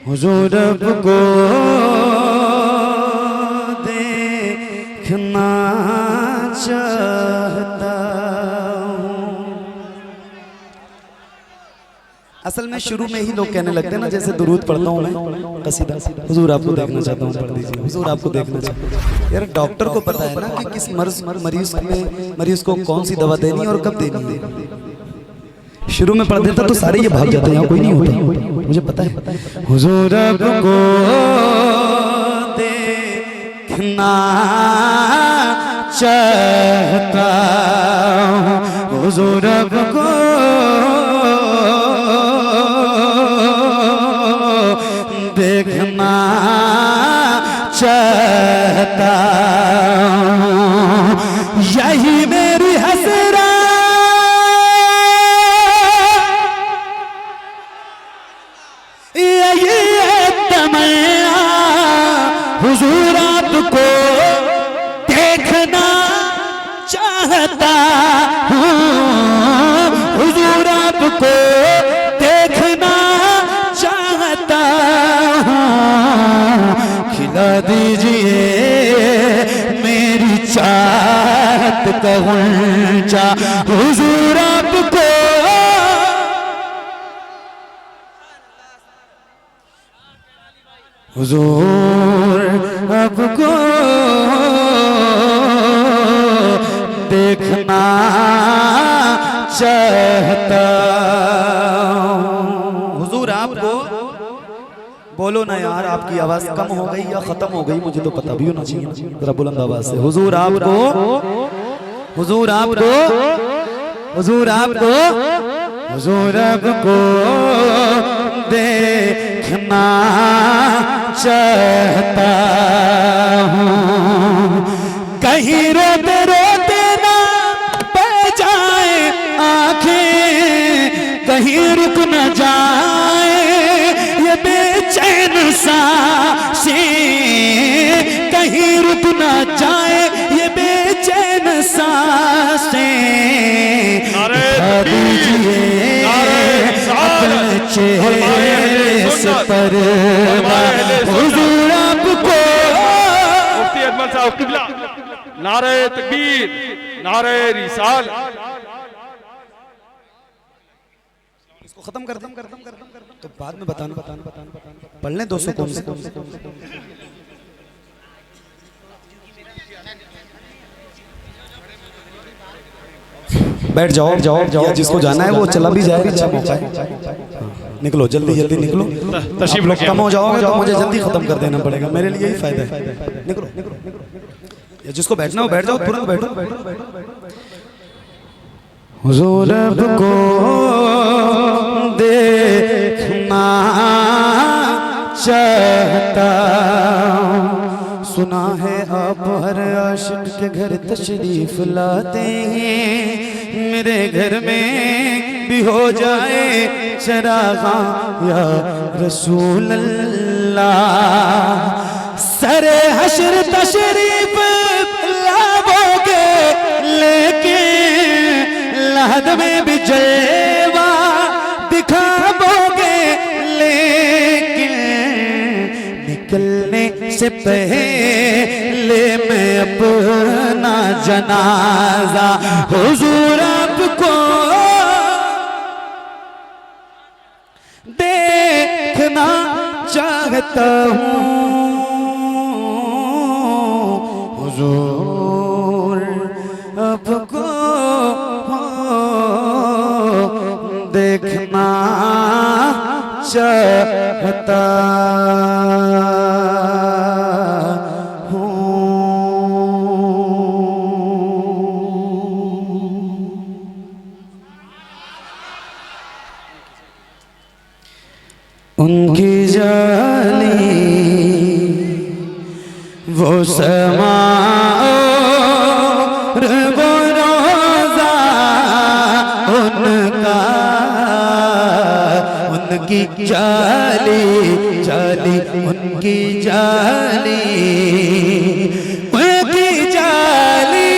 हुजूर रब को देखना चाहता हूँ। असल में शुरू में ही लोग कहने लगते हैं ना, जैसे दुरूद पढ़ता हूँ मैं कसीदा, हुजूर आपको देखना चाहता हूँ, पढ़ दीजिए, हुजूर आपको देखना चाहता हूँ। यार डॉक्टर को पता है ना कि किस मरीज को कौन सी दवा देनी है और कब देनी है। शुरू में पढ़ देता तो सारे ये भाग जाते हैं, यहाँ कोई नहीं होता, मुझे पता है। हुजूर रब को देखना चाहता हूँ, हुजूर रब को देखना चाहता हूँ। यही मेरी हसरत, हुजूर आपको देखना चाहता हूँ, हुजूर आपको देखना चाहता हूँ। खिला दीजिए मेरी चाहत का गुंचा, हुजूर आपको हुजूर आपको देखना चाहता हूँ। हुजूर आपको, बोलो ना यार, आपकी आवाज कम हो गई या खत्म हो गई, मुझे तो पता भी होना चाहिए, जरा बुलंद आवाज से। हुजूर आपको, हुजूर आपको, हुजूर आपको, हुजूर आपको देखना चाहता हूँ। कहीं रोते रोते ना बह जाए आंखें, कहीं रुक न जाए ये बेचैन सांसें, कहीं रुक न जाए ये बेचैन सांसें। दिखा दीजिए अपने चेहरे से परवा, हुजूर आपको। मुफ्ती अजमल साहब किबला, नारे तकबीर, नारे रिसाल। इसको खत्म कर दम तो बाद में बताना पढ़ लें 200 कौन से। बैठ जाओ, जिसको जाना है वो चला भी जाएगा, अच्छा मौका है। निकलो जल्दी निकलो, तशरीफ लोग कम हो जाओगे तो मुझे जल्दी खत्म कर देना पड़ेगा, मेरे लिए ही फायदा है। निकलो, जिसको बैठना हो बैठ जाओ, तुरंत बैठो। हुजूर को देखना चाहता हूँ। सुना है आप हर आशिक के घर तशरीफ लाते हैं, मेरे घर में भी हो जाए चरागा या रसूल अल्लाह। सरे हश्र तशरीफ लाओगे लेके, लहद में भी जलवा दिखाओगे लेकिन, निकलने से पहले मैं अपना जनाजा हुजूर आपको देखना चाहता हूँ। हुजूर आपको देखना चाहता हूँ। उनकी जाली वो समा वो रोज़ा उनका, उनकी जाली उनकी जाली, उनकी जाली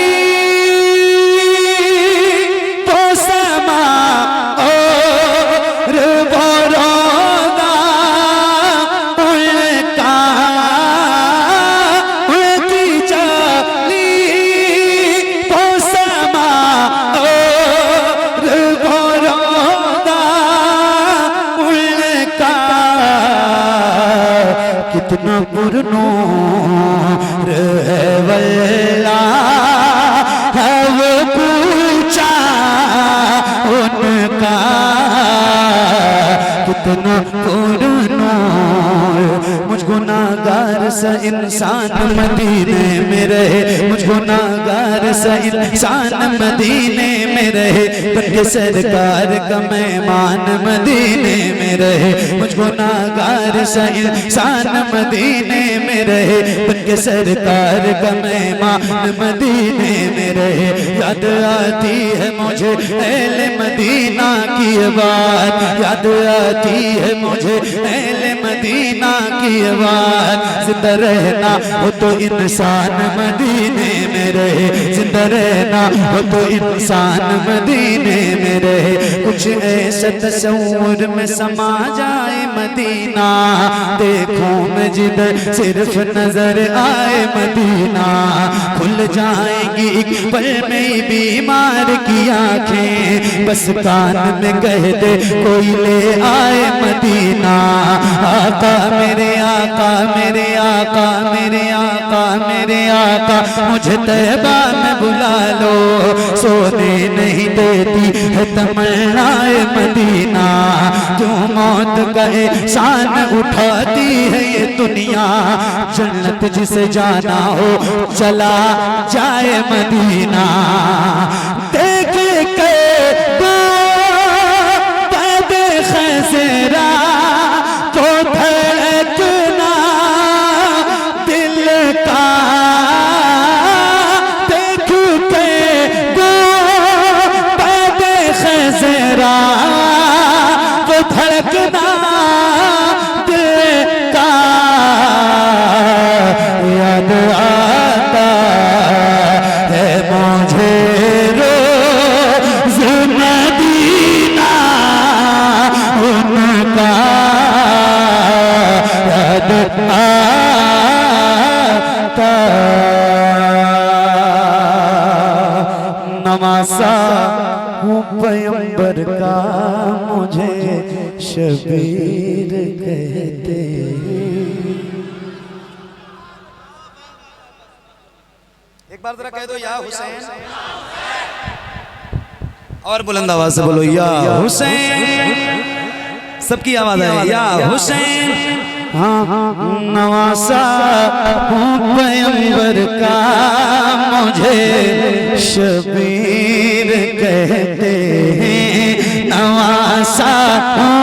तो समा और वो रोज़ा कितना पुरनूर है वल्लाह है वो पूछा उनका कितना पुरनूर। मुझ गुनाहगार सा इंसान मदीने में रहे, मुझ गुनाहगार सा इंसान मदीने में रहे, बनके सरकार का मेहमान मदीने में रहे। मुझ गुनाहगार सा इंसान मदीने में रहे, बनके सरकार का मेहमान मदीने में रहे। याद आती है मुझे अहले मदीना की बात, याद आती है मुझे अहले मदीना की बात। जिंदा रहना हो तो इंसान मदीने में रहे, जिंदा रहना हो तो इंसान मदीने में रहे। कुछ ऐसा तस्वुर में समा जाए मदीना, देखूं मैं जिधर सिर्फ नजर आए मदीना। खुल जाएंगी एक पल में बीमार की आंखें, बस कान में कह दे कोई ले आए मदीना। आका मेरे आका मेरे आका मेरे आका मेरे आका, मुझे तैबा में बुला लो, सोने नहीं देती है तमन्नाए मदीना। क्यों मौत का एहसान उठाती है ये दुनिया, जन्नत जिसे जाना हो चला जाए मदीना। देख के पैदे खैज़रा तो धड़कना दिल का, देख के पैदे खैज़रा तो धड़कना दिल का। याद आता है मुझे रोज़ मदीना उनका, याद आता। नवासा हूँ पैगंबर का, मुझे शबीर कहते। एक बार जरा कह दो या हुसैन, और बुलंद आवाज से बोलो या हुसैन, सबकी आवाज है या हुसैन। हाँ नवासा हूँ पैगंबर का, मुझे शबीर कहते हैं। नवासा हूँ